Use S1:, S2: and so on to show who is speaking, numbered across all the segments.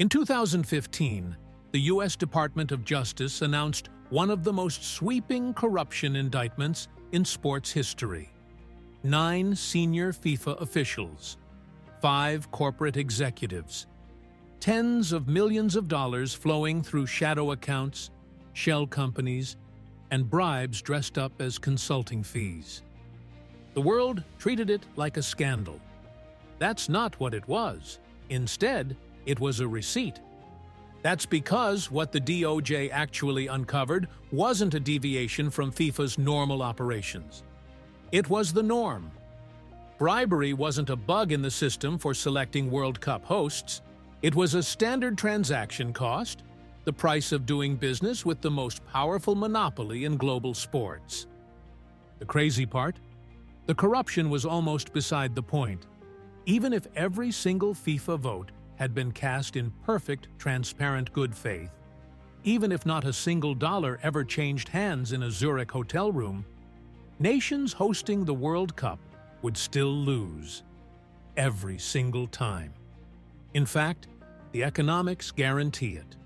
S1: In 2015, the U.S. Department of Justice announced one of the most sweeping corruption indictments in sports history. 9 senior FIFA officials, 5 corporate executives, tens of millions of dollars flowing through shadow accounts, shell companies, and bribes dressed up as consulting fees. The world treated it like a scandal. That's not what it was. Instead, it was a receipt. That's because what the DOJ actually uncovered wasn't a deviation from FIFA's normal operations. It was the norm. Bribery wasn't a bug in the system for selecting World Cup hosts. It was a standard transaction cost, the price of doing business with the most powerful monopoly in global sports. The crazy part? The corruption was almost beside the point. Even if every single FIFA vote had been cast in perfect, transparent good faith, even if not a single dollar ever changed hands in a Zurich hotel room, nations hosting the World Cup would still lose. Every single time. In fact, the economics guarantee it.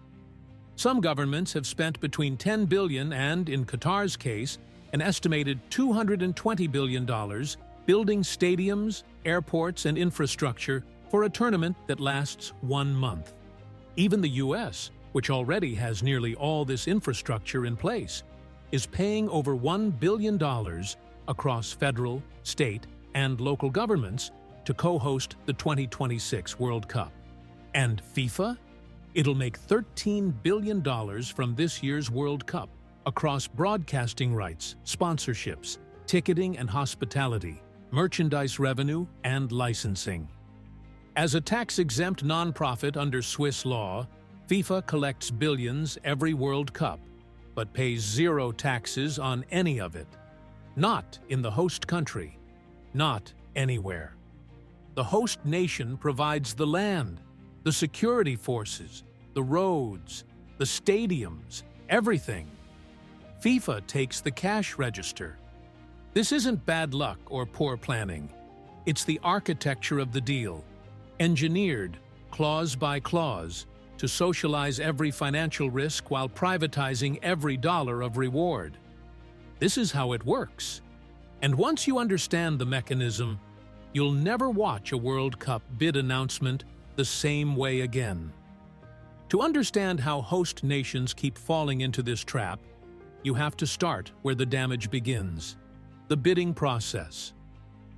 S1: Some governments have spent between $10 billion and, in Qatar's case, an estimated $220 billion building stadiums, airports, and infrastructure for a tournament that lasts 1 month. Even the U.S., which already has nearly all this infrastructure in place, is paying over $1 billion across federal, state, and local governments to co-host the 2026 World Cup. And FIFA? It'll make $13 billion from this year's World Cup across broadcasting rights, sponsorships, ticketing and hospitality, merchandise revenue, and licensing. As a tax-exempt nonprofit under Swiss law, FIFA collects billions every World Cup, but pays 0 taxes on any of it. Not in the host country. Not anywhere. The host nation provides the land, the security forces, the roads, the stadiums, everything. FIFA takes the cash register. This isn't bad luck or poor planning. It's the architecture of the deal, engineered, clause by clause, to socialize every financial risk while privatizing every dollar of reward. This is how it works. And once you understand the mechanism, you'll never watch a World Cup bid announcement the same way again. To understand how host nations keep falling into this trap, you have to start where the damage begins: the bidding process.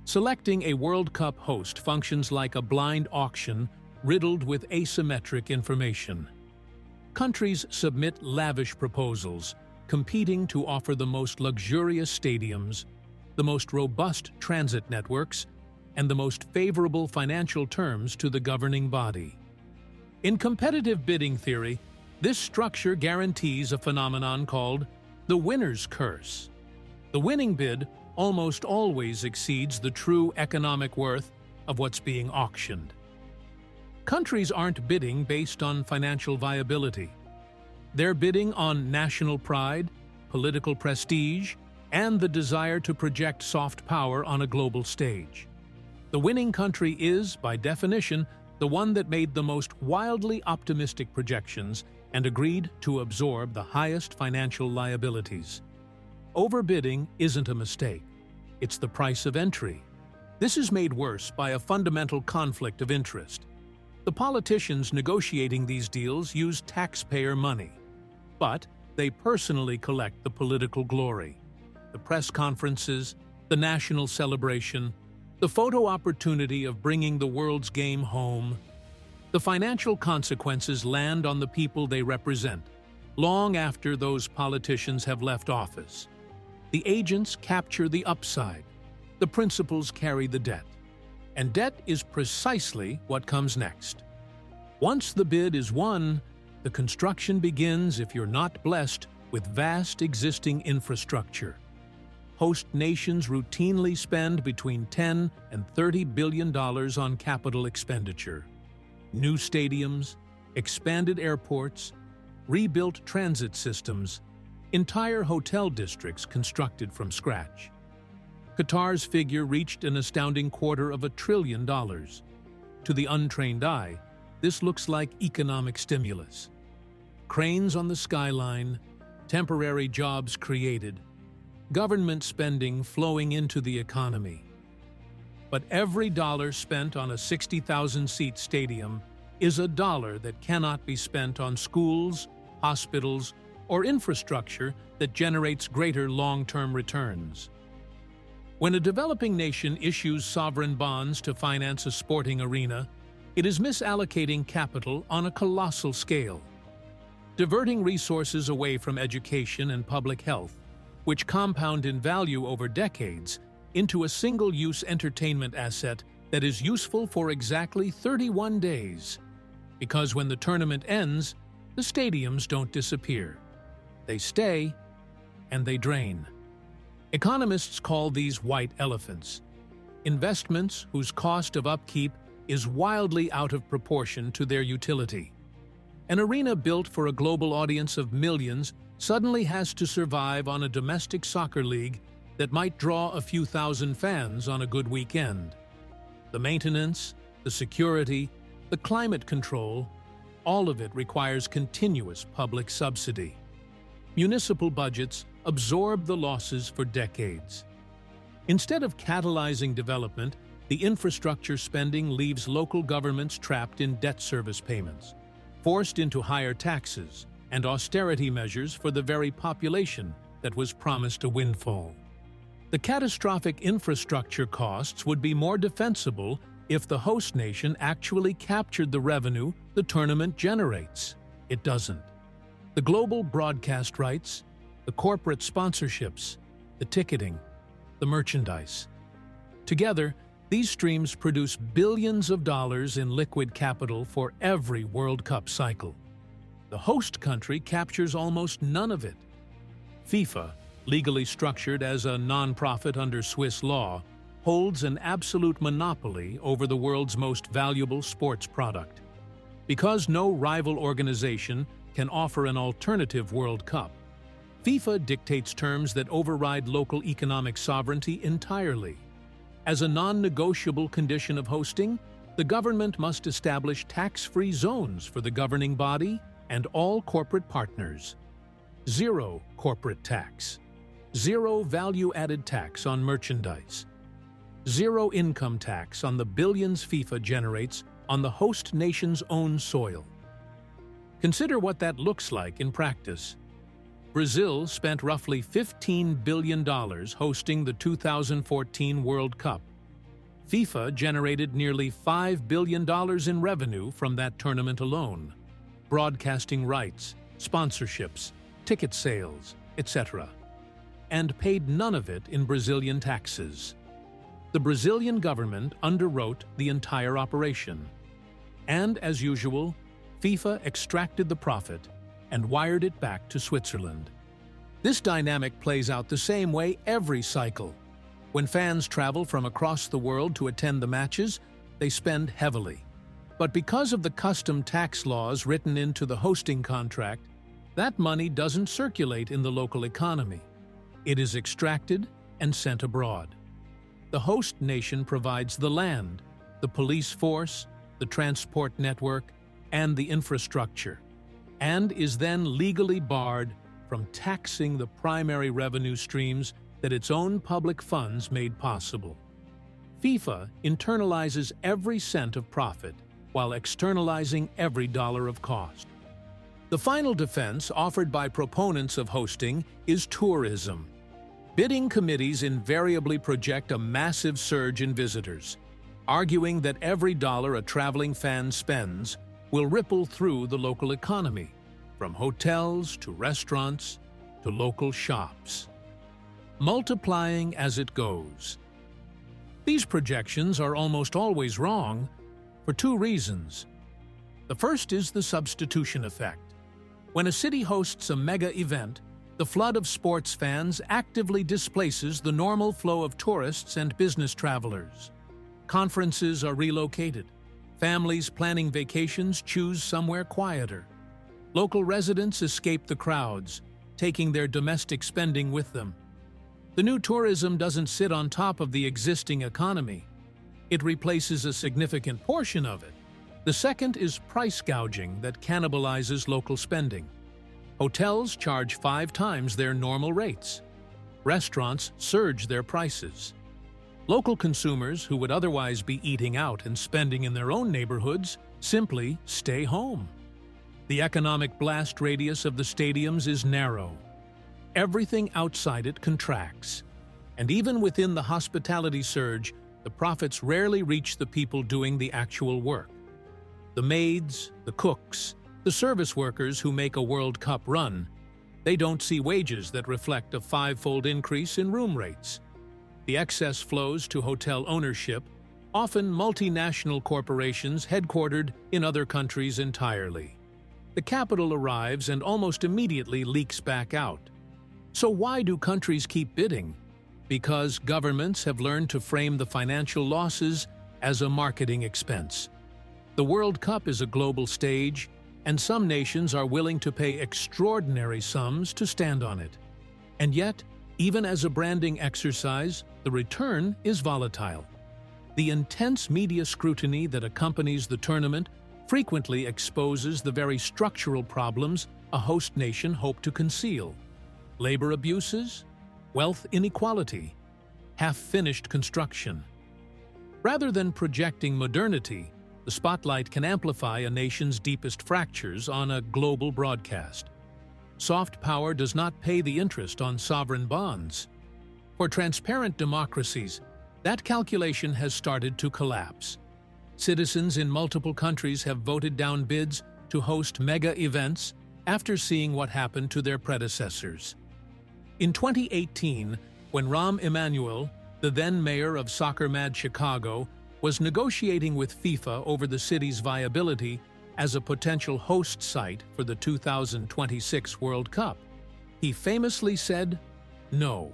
S1: Selecting a World Cup host functions like a blind auction riddled with asymmetric information. Countries submit lavish proposals, competing to offer the most luxurious stadiums, the most robust transit networks, and the most favorable financial terms to the governing body. In competitive bidding theory, this structure guarantees a phenomenon called the winner's curse. The winning bid almost always exceeds the true economic worth of what's being auctioned. Countries aren't bidding based on financial viability. They're bidding on national pride, political prestige, and the desire to project soft power on a global stage. The winning country is, by definition, the one that made the most wildly optimistic projections and agreed to absorb the highest financial liabilities. Overbidding isn't a mistake. It's the price of entry. This is made worse by a fundamental conflict of interest. The politicians negotiating these deals use taxpayer money, but they personally collect the political glory. The press conferences, the national celebration, the photo opportunity of bringing the world's game home. The financial consequences land on the people they represent, long after those politicians have left office. The agents capture the upside. The principals carry the debt. And debt is precisely what comes next. Once the bid is won, the construction begins if you're not blessed with vast existing infrastructure. Host nations routinely spend between $10 and $30 billion on capital expenditure. New stadiums, expanded airports, rebuilt transit systems, entire hotel districts constructed from scratch. Qatar's figure reached an astounding $250 billion. To the untrained eye, this looks like economic stimulus. Cranes on the skyline, temporary jobs created, government spending flowing into the economy. But every dollar spent on a 60,000-seat stadium is a dollar that cannot be spent on schools, hospitals, or infrastructure that generates greater long-term returns. When a developing nation issues sovereign bonds to finance a sporting arena, it is misallocating capital on a colossal scale, diverting resources away from education and public health, which compound in value over decades, into a single-use entertainment asset that is useful for exactly 31 days. Because when the tournament ends, the stadiums don't disappear. They stay, and they drain. Economists call these white elephants, investments whose cost of upkeep is wildly out of proportion to their utility. An arena built for a global audience of millions suddenly has to survive on a domestic soccer league that might draw a few thousand fans on a good weekend. The maintenance, the security, the climate control, all of it requires continuous public subsidy. Municipal budgets absorb the losses for decades. Instead of catalyzing development, the infrastructure spending leaves local governments trapped in debt service payments, forced into higher taxes and austerity measures for the very population that was promised a windfall. The catastrophic infrastructure costs would be more defensible if the host nation actually captured the revenue the tournament generates. It doesn't. The global broadcast rights, the corporate sponsorships, the ticketing, the merchandise. Together, these streams produce billions of dollars in liquid capital for every World Cup cycle. The host country captures almost none of it. FIFA, legally structured as a non-profit under Swiss law, holds an absolute monopoly over the world's most valuable sports product. Because no rival organization can offer an alternative World Cup, FIFA dictates terms that override local economic sovereignty entirely. As a non-negotiable condition of hosting, the government must establish tax-free zones for the governing body and all corporate partners. Zero corporate tax. Zero value-added tax on merchandise. Zero income tax on the billions FIFA generates on the host nation's own soil. Consider what that looks like in practice. Brazil spent roughly $15 billion hosting the 2014 World Cup. FIFA generated nearly $5 billion in revenue from that tournament alone. Broadcasting rights, sponsorships, ticket sales, etc. And paid none of it in Brazilian taxes. The Brazilian government underwrote the entire operation. And, as usual, FIFA extracted the profit and wired it back to Switzerland. This dynamic plays out the same way every cycle. When fans travel from across the world to attend the matches, they spend heavily. But because of the custom tax laws written into the hosting contract, that money doesn't circulate in the local economy. It is extracted and sent abroad. The host nation provides the land, the police force, the transport network, and the infrastructure, and is then legally barred from taxing the primary revenue streams that its own public funds made possible. FIFA internalizes every cent of profit while externalizing every dollar of cost. The final defense offered by proponents of hosting is tourism. Bidding committees invariably project a massive surge in visitors, arguing that every dollar a traveling fan spends will ripple through the local economy, from hotels to restaurants to local shops, multiplying as it goes. These projections are almost always wrong for two reasons. The first is the substitution effect. When a city hosts a mega event, the flood of sports fans actively displaces the normal flow of tourists and business travelers. Conferences are relocated. Families planning vacations choose somewhere quieter. Local residents escape the crowds, taking their domestic spending with them. The new tourism doesn't sit on top of the existing economy. It replaces a significant portion of it, The second is price gouging that cannibalizes local spending. Hotels charge 5 times their normal rates. Restaurants surge their prices. Local consumers who would otherwise be eating out and spending in their own neighborhoods simply stay home. The economic blast radius of the stadiums is narrow. Everything outside it contracts. And even within the hospitality surge, the profits rarely reach the people doing the actual work. The maids, the cooks, the service workers who make a World Cup run, they don't see wages that reflect a 5-fold increase in room rates. The excess flows to hotel ownership, often multinational corporations headquartered in other countries entirely. The capital arrives and almost immediately leaks back out. So why do countries keep bidding? Because governments have learned to frame the financial losses as a marketing expense. The World Cup is a global stage, and some nations are willing to pay extraordinary sums to stand on it. And yet, even as a branding exercise, the return is volatile. The intense media scrutiny that accompanies the tournament frequently exposes the very structural problems a host nation hoped to conceal: labor abuses, wealth inequality, half-finished construction. Rather than projecting modernity, the spotlight can amplify a nation's deepest fractures on a global broadcast. Soft power does not pay the interest on sovereign bonds. For transparent democracies, that calculation has started to collapse. Citizens in multiple countries have voted down bids to host mega events after seeing what happened to their predecessors. In 2018, when Rahm Emanuel, the then mayor of soccer-mad Chicago, was negotiating with FIFA over the city's viability as a potential host site for the 2026 World Cup, he famously said no.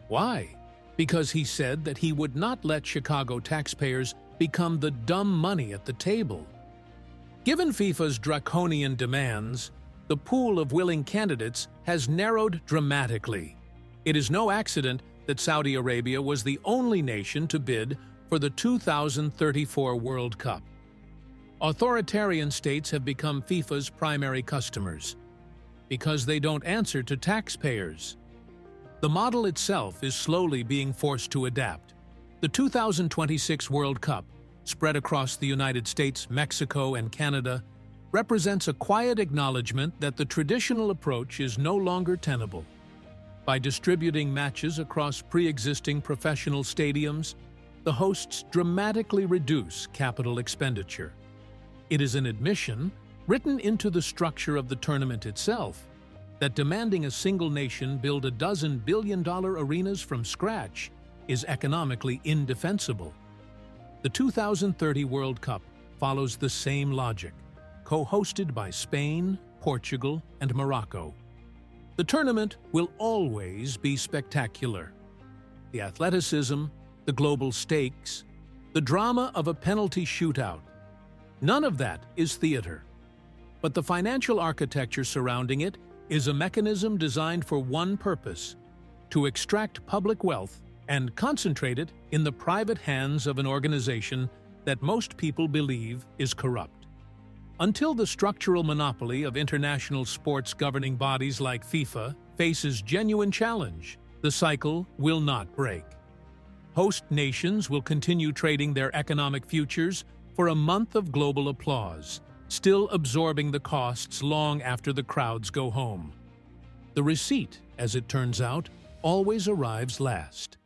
S1: Why? Because he said that he would not let Chicago taxpayers become the dumb money at the table. Given FIFA's draconian demands, the pool of willing candidates has narrowed dramatically. It is no accident that Saudi Arabia was the only nation to bid for the 2034 World Cup. Authoritarian states have become FIFA's primary customers because they don't answer to taxpayers. The model itself is slowly being forced to adapt. The 2026 World Cup, spread across the United States, Mexico, and Canada, represents a quiet acknowledgement that the traditional approach is no longer tenable. By distributing matches across pre-existing professional stadiums, the hosts dramatically reduce capital expenditure. It is an admission, written into the structure of the tournament itself, that demanding a single nation build a dozen billion-dollar arenas from scratch is economically indefensible. The 2030 World Cup follows the same logic, co-hosted by Spain, Portugal, and Morocco. The tournament will always be spectacular. The athleticism, the global stakes, the drama of a penalty shootout. None of that is theater. But the financial architecture surrounding it is a mechanism designed for one purpose: to extract public wealth and concentrate it in the private hands of an organization that most people believe is corrupt. Until the structural monopoly of international sports governing bodies like FIFA faces genuine challenge, the cycle will not break. Host nations will continue trading their economic futures for a month of global applause, still absorbing the costs long after the crowds go home. The receipt, as it turns out, always arrives last.